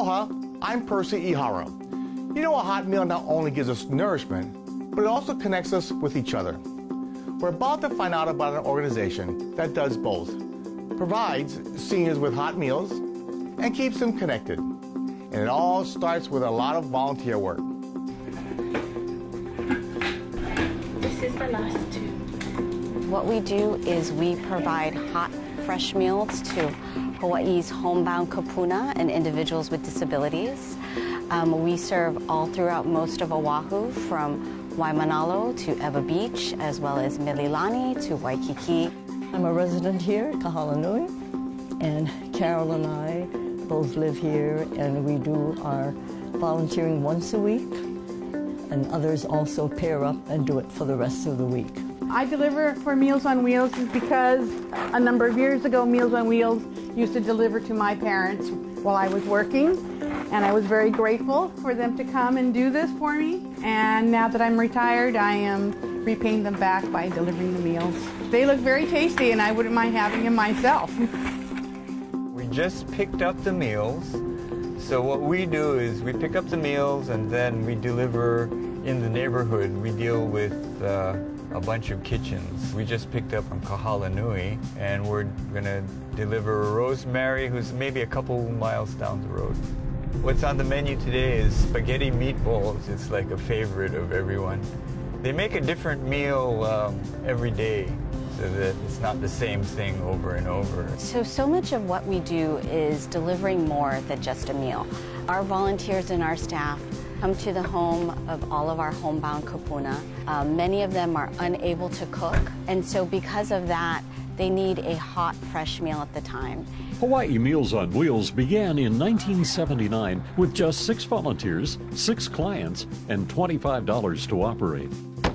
Aloha, I'm Percy Ihara. You know, a hot meal not only gives us nourishment, but it also connects us with each other. We're about to find out about an organization that does both, provides seniors with hot meals, and keeps them connected. And it all starts with a lot of volunteer work. This is the last two. What we do is we provide hot, fresh meals to Hawaii's homebound kupuna and individuals with disabilities. We serve all throughout most of Oahu, from Waimanalo to Ewa Beach, as well as Mililani to Waikiki. I'm a resident here at Kahala Nui, and Carol and I both live here, and we do our volunteering once a week, and others also pair up and do it for the rest of the week. I deliver for Meals on Wheels because a number of years ago, Meals on Wheels used to deliver to my parents while I was working, and I was very grateful for them to come and do this for me. And now that I'm retired, I am repaying them back by delivering the meals. They look very tasty, and I wouldn't mind having them myself. We just picked up the meals. So what we do is we pick up the meals and then we deliver in the neighborhood. We deal with a bunch of kitchens. We just picked up from Kahala Nui, and we're gonna deliver Rosemary, who's maybe a couple miles down the road. What's on the menu today is spaghetti meatballs. It's like a favorite of everyone. They make a different meal every day, so that it's not the same thing over and over. So much of what we do is delivering more than just a meal. Our volunteers and our staff come to the home of all of our homebound kupuna. Many of them are unable to cook, and so because of that, they need a hot, fresh meal at the time. Hawaii Meals on Wheels began in 1979 with just 6 volunteers, 6 clients, and $25 to operate.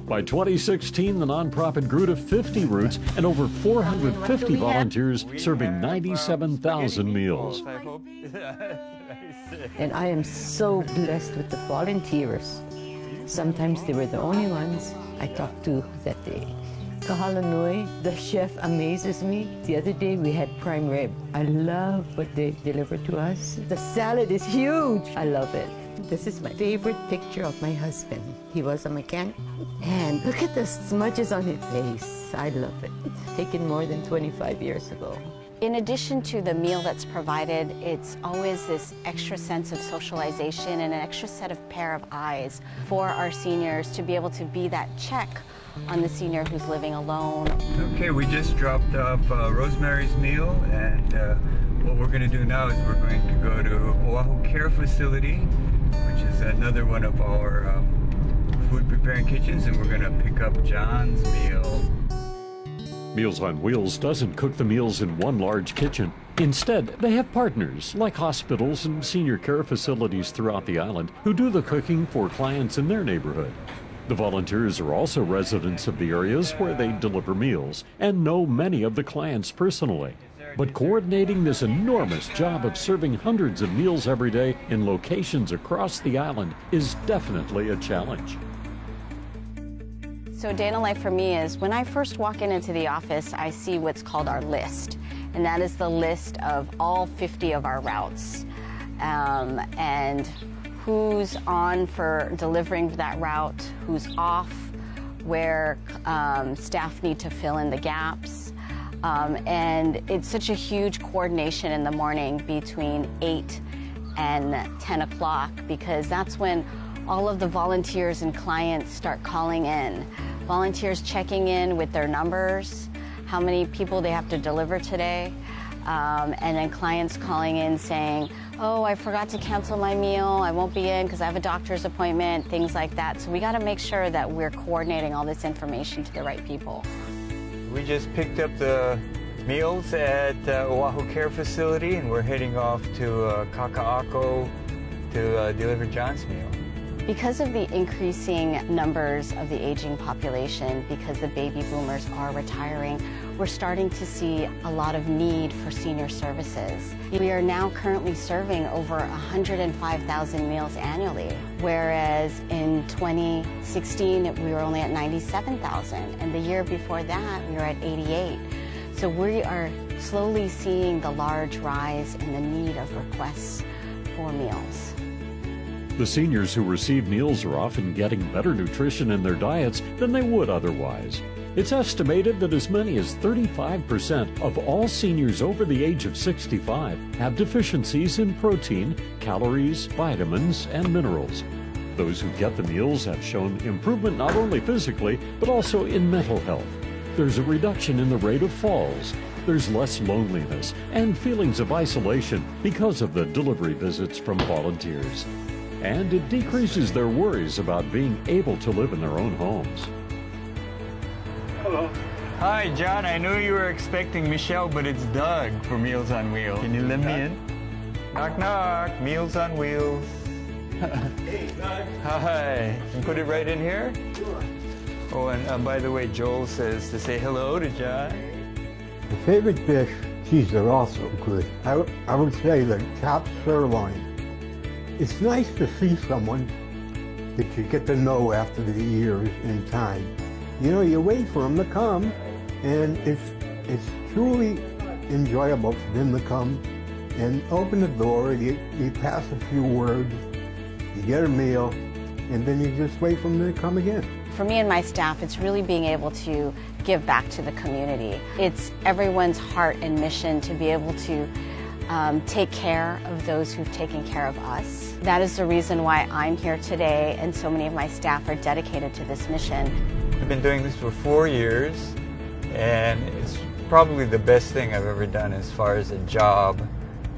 By 2016, the nonprofit grew to 50 routes and over 450 volunteers serving 97,000 meals. And I am so blessed with the volunteers. Sometimes they were the only ones I talked to that day. Kahala Nui, the chef amazes me. The other day we had prime rib. I love what they deliver to us. The salad is huge. I love it. This is my favorite picture of my husband. He was a mechanic. And look at the smudges on his face. I love it. Taken more than 25 years ago. In addition to the meal that's provided, it's always this extra sense of socialization and an extra set of pair of eyes for our seniors to be able to be that check on the senior who's living alone. Okay, we just dropped off Rosemary's meal, and what we're going to do now is we're going to go to Oahu Care Facility, which is another one of our food preparing kitchens, and we're going to pick up John's meal. Meals on Wheels doesn't cook the meals in one large kitchen. Instead, they have partners like hospitals and senior care facilities throughout the island who do the cooking for clients in their neighborhood. The volunteers are also residents of the areas where they deliver meals and know many of the clients personally. But coordinating this enormous job of serving hundreds of meals every day in locations across the island is definitely a challenge. So day in the life for me is when I first walk into the office, I see what's called our list. And that is the list of all 50 of our routes. And who's on for delivering that route, who's off, where staff need to fill in the gaps. And it's such a huge coordination in the morning between 8 and 10 o'clock, because that's when all of the volunteers and clients start calling in. Volunteers checking in with their numbers, how many people they have to deliver today, and then clients calling in saying, oh, I forgot to cancel my meal, I won't be in because I have a doctor's appointment, things like that. So we got to make sure that we're coordinating all this information to the right people. We just picked up the meals at Oahu Care Facility, and we're heading off to Kaka'ako to deliver John's meal. Because of the increasing numbers of the aging population, because the baby boomers are retiring, we're starting to see a lot of need for senior services. We are now currently serving over 105,000 meals annually, whereas in 2016 we were only at 97,000, and the year before that we were at 88. So we are slowly seeing the large rise in the need of requests for meals. The seniors who receive meals are often getting better nutrition in their diets than they would otherwise. It's estimated that as many as 35% of all seniors over the age of 65 have deficiencies in protein, calories, vitamins, and minerals. Those who get the meals have shown improvement not only physically, but also in mental health. There's a reduction in the rate of falls. There's less loneliness and feelings of isolation because of the delivery visits from volunteers. And it decreases their worries about being able to live in their own homes. Hello. Hi, John. I knew you were expecting Michelle, but it's Doug for Meals on Wheels. Can you let me in? Knock, knock. Meals on Wheels. Hey, Doug. Hi. Can you put it right in here? Sure. Oh, and by the way, Joel says to say hello to John. My favorite dish, geez, they're all so good. I would say the chopped sirloin. It's nice to see someone that you get to know after the years and time. You know, you wait for them to come, and it's truly enjoyable for them to come and open the door, you pass a few words, you get a meal, and then you just wait for them to come again. For me and my staff, it's really being able to give back to the community. It's everyone's heart and mission to be able to take care of those who've taken care of us. That is the reason why I'm here today, and so many of my staff are dedicated to this mission. I've been doing this for 4 years, and it's probably the best thing I've ever done as far as a job,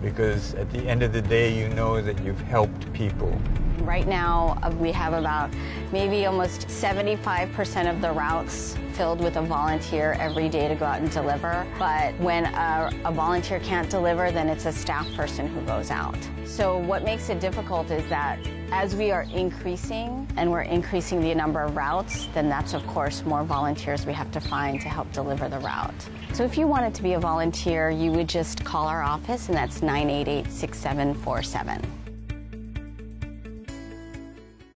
because at the end of the day, you know that you've helped people. Right now, we have about maybe almost 75% of the routes filled with a volunteer every day to go out and deliver. But when a volunteer can't deliver, then it's a staff person who goes out. So what makes it difficult is that as we are increasing, and we're increasing the number of routes, then that's of course more volunteers we have to find to help deliver the route. So if you wanted to be a volunteer, you would just call our office, and that's 988-6747.